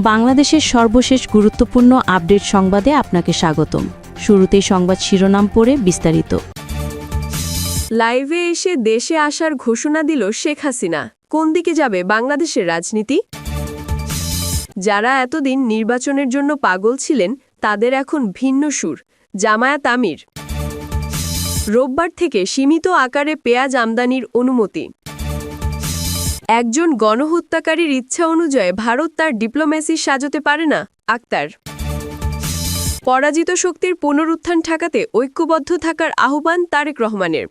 বাংলাদেশের সর্বশেষ গুরুত্বপূর্ণ আপডেট সংবাদে আপনাকে স্বাগতম। শুরুতেই সংবাদ শিরোনাম পড়ে বিস্তারিত। লাইভে এসে দেশে আসার ঘোষণা দিল শেখ হাসিনা। কোন দিকে যাবে বাংলাদেশের রাজনীতি? যারা এতদিন নির্বাচনের জন্য পাগল ছিলেন তাদের এখন ভিন্ন সুর। জামায়াত আমির। রোববার থেকে সীমিত আকারে পেঁয়াজ আমদানির অনুমতি। একজন গণহত্যাকারীর ইচ্ছা অনুযায়ী ভারত তার ডিপ্লোম্যাসি সাজাতে পারে না, আক্তার। পরাজিত শক্তির পুনরুত্থান ঠেকাতে ঐক্যবদ্ধ থাকার আহ্বান তারেক রহমানের।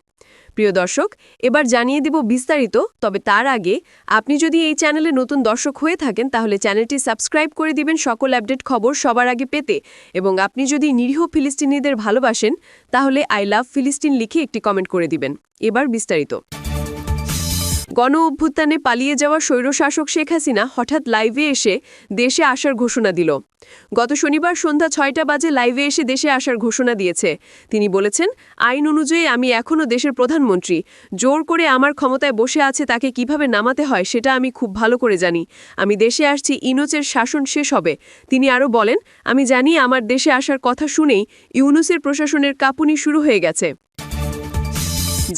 প্রিয় দর্শক, এবার জানিয়ে দিব বিস্তারিত। তবে তার আগে আপনি যদি এই চ্যানেলে নতুন দর্শক হয়ে থাকেন তাহলে চ্যানেলটি সাবস্ক্রাইব করে দিবেন সকল আপডেট খবর সবার আগে পেতে। এবং আপনি যদি নিরীহ ফিলিস্তিনিদের ভালোবাসেন তাহলে আই লাভ ফিলিস্তিন লিখে একটি কমেন্ট করে দিবেন। এবার বিস্তারিত। গণ অভ্যুত্থানে পালিয়ে যাওয়া স্বৈরশাসক শেখ হাসিনা হঠাৎ লাইভে এসে দেশে আসার ঘোষণা দিল। গত শনিবার সন্ধ্যা ৬টা বাজে লাইভে এসে দেশে আসার ঘোষণা দিয়েছে। তিনি বলেছেন, আইন অনুযায়ী আমি এখনও দেশের প্রধানমন্ত্রী। জোর করে আমার ক্ষমতায় বসে আছে তাকে কিভাবে নামাতে হয় সেটা আমি খুব ভালো করে জানি। আমি দেশে আসছি, ইউনূসের শাসন শেষ হবে। তিনি আরও বলেন, আমি জানি আমার দেশে আসার কথা শুনেই ইউনূসের প্রশাসনের কাঁপুনি শুরু হয়ে গেছে।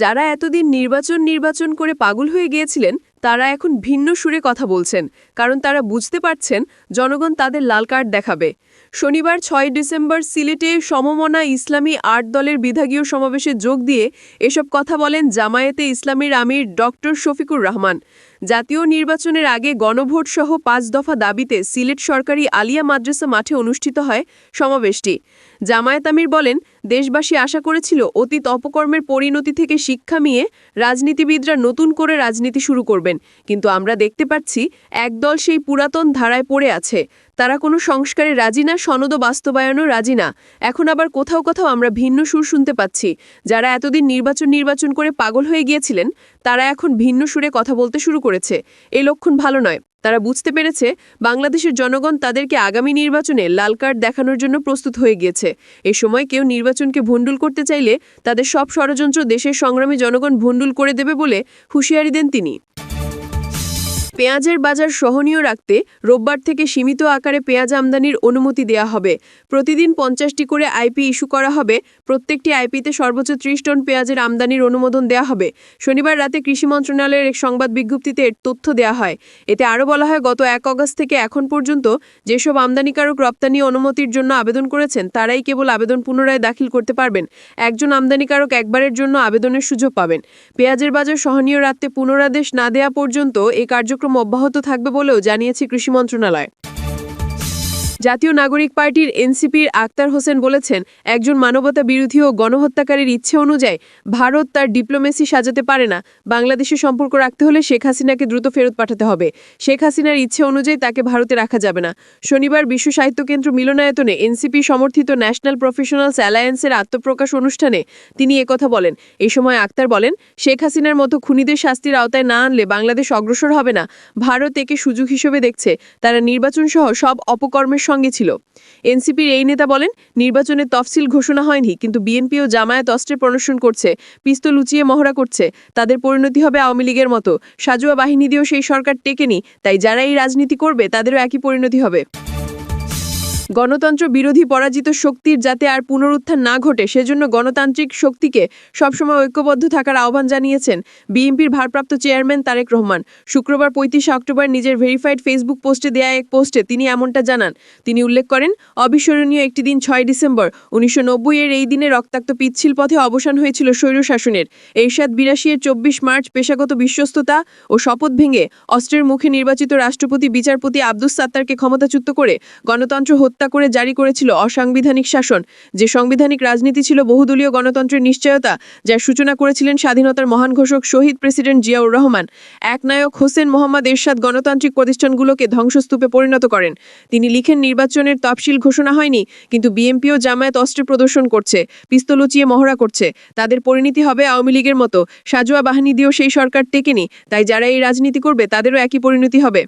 যারা এতদিন নির্বাচন করে পাগল হয়ে গিয়েছিলেন তারা এখন ভিন্ন সুরে কথা বলছেন, কারণ তারা বুঝতে পারছেন জনগণ তাদের লাল কার্ড দেখাবে। শনিবার ৬ ডিসেম্বর সিলেটে সমমনা ইসলামী ৮ দলের বিভাগীয় সমাবেশে যোগ দিয়ে এসব কথা বলেন জামায়াতে ইসলামীর আমির ডক্টর শফিকুর রহমান। জাতীয় নির্বাচনের আগে গণভোট সহ ৫ দফা দাবিতে সিলেট সরকারি আলিয়া মাদ্রাসা মাঠে অনুষ্ঠিত হয় সমাবেশটি। জামায়াত আমির বলেন, দেশবাসী আশা করেছিল অতীত অপকর্মের পরিণতি থেকে শিক্ষা নিয়ে রাজনীতিবিদরা নতুন করে রাজনীতি শুরু করবেন, কিন্তু আমরা দেখতে পাচ্ছি একদল সেই পুরাতন ধারায় পড়ে আছে। তারা কোনো সংস্কারে রাজি না, সনদ বাস্তবায়নও রাজি না। এখন আবার কোথাও কোথাও আমরা ভিন্ন সুর শুনতে পাচ্ছি। যারা এতদিন নির্বাচন করে পাগল হয়ে গিয়েছিলেন তারা এখন ভিন্ন সুরে কথা বলতে শুরু করেছে। এই লক্ষণ ভালো নয়। তারা বুঝতে পেরেছে বাংলাদেশের জনগণ তাদেরকে আগামী নির্বাচনে লাল কার্ড দেখানোর জন্য প্রস্তুত হয়ে গিয়েছে। এ সময় কেউ নির্বাচনকে ভণ্ডুল করতে চাইলে তাদের সব ষড়যন্ত্র দেশের সংগ্রামী জনগণ ভণ্ডুল করে দেবে বলে হুঁশিয়ারি দেন তিনি। পেঁয়াজের বাজার সহনীয় রাখতে রোববার থেকে সীমিত আকারে পেঁয়াজ আমদানির অনুমতি দেয়া হবে। প্রতিদিন ৫০টি করে আইপি ইস্যু করা হবে। প্রত্যেকটি আইপিতে সর্বোচ্চ ৩০ টন পেঁয়াজের আমদানির অনুমোদন দেয়া হবে। শনিবার রাতে কৃষি মন্ত্রণালয়ের এক সংবাদ বিজ্ঞপ্তিতে এর তথ্য দেয়া হয়। এতে আরও বলা হয়, গত ১ আগস্ট থেকে এখন পর্যন্ত যেসব আমদানিকারক রপ্তানি অনুমতির জন্য আবেদন করেছেন তারাই কেবল আবেদন পুনরায় দাখিল করতে পারবেন। একজন আমদানিকারক একবারের জন্য আবেদনের সুযোগ পাবেন। পেঁয়াজের বাজার সহনীয় রাখতে পুনরাদেশ না দেয়া পর্যন্ত এই কার্যক্রম অব্যাহত থাকবে বলেও জানিয়েছে কৃষি মন্ত্রণালয়। জাতীয় নাগরিক পার্টির এনসিপির আক্তার হোসেন বলেছেন, একজন মানবতা বিরোধী ও গণহত্যাকারীর ইচ্ছে অনুযায়ী ভারত তার ডিপ্লোমেসি সাজাতে পারে না। বাংলাদেশের সম্পর্ক রাখতে হলে শেখ হাসিনাকে দ্রুত ফেরত পাঠাতে হবে। শেখ হাসিনার ইচ্ছে অনুযায়ী তাকে ভারতে রাখা যাবে না। শনিবার বিশ্ব সাহিত্য কেন্দ্র মিলনায়তনে এনসিপি সমর্থিত ন্যাশনাল প্রফেশনালস অ্যালায়েন্সের আত্মপ্রকাশ অনুষ্ঠানে তিনি একথা বলেন। এই সময় আক্তার বলেন, শেখ হাসিনার মতো খুনিদের শাস্তির আওতায় না আনলে বাংলাদেশ অগ্রসর হবে না। ভারত একে সুযোগ হিসেবে দেখছে। তারা নির্বাচন সহ সব অপকর্মের সঙ্গে ছিল। এনসিপির এই নেতা বলেন, নির্বাচনের তফসিল ঘোষণা হয়নি, কিন্তু বিএনপি ও জামায়াত অস্ত্রে প্রদর্শন করছে, পিস্তল লুচিয়ে মহড়া করছে। তাদের পরিণতি হবে আওয়ামী লীগের মতো। সাজুয়া বাহিনী দিয়েও সেই সরকার টেকেনি, তাই যারা এই রাজনীতি করবে তাদেরও একই পরিণতি হবে। গণতন্ত্র বিরোধী পরাজিত শক্তির যাতে আর পুনরুত্থান না ঘটে সেজন্য গণতান্ত্রিক শক্তিকে সবসময় ঐক্যবদ্ধ থাকার আহ্বান জানিয়েছেন বিএনপির ভারপ্রাপ্ত চেয়ারম্যান তারেক রহমান। শুক্রবার ৩৫ অক্টোবর নিজের ভেরিফাইড ফেসবুক পোস্টে দেয়া এক পোস্টে তিনি এমনটা জানান। তিনি উল্লেখ করেন, অবিস্মরণীয় একটি দিন ৬ ডিসেম্বর ১৯৯০-এর এই দিনে রক্তাক্ত পিচ্ছিল পথে অবসান হয়েছিল স্বৈরশাসনের। এরশাদ ৮২-এর ২৪ মার্চ পেশাগত বিশ্বস্ততা ও শপথ ভেঙে অস্ত্রের মুখে নির্বাচিত রাষ্ট্রপতি বিচারপতি আব্দুস সাত্তারকে ক্ষমতাচ্যুত করে গণতন্ত্র হত্যা করে জারি করেছিল অসাংবিধানিক শাসন। যে সাংবিধানিক রাজনীতি ছিল বহুদলীয় গণতন্ত্রের নিশ্চয়তা, যার সূচনা করেছিলেন স্বাধীনতার মহান ঘোষক শহীদ প্রেসিডেন্ট জিয়াউর রহমান। একনায়ক হোসেন মোহাম্মদ এরশাদ গণতান্ত্রিক প্রতিষ্ঠানগুলোকে ধ্বংসস্তূপে পরিণত করেন। তিনি লিখেন, নির্বাচনের তফসিল ঘোষণা হয়নি, কিন্তু বিএনপি ও জামায়াত অস্ত্র প্রদর্শন করছে, পিস্তল উঁচিয়ে মহড়া করছে। তাদের পরিণতি হবে আওয়ামী লীগের মতো। সাজুয়া বাহিনী দিয়েও সেই সরকার টেকেনি, তাই যারা এই রাজনীতি করবে তাদেরও একই পরিণতি হবে।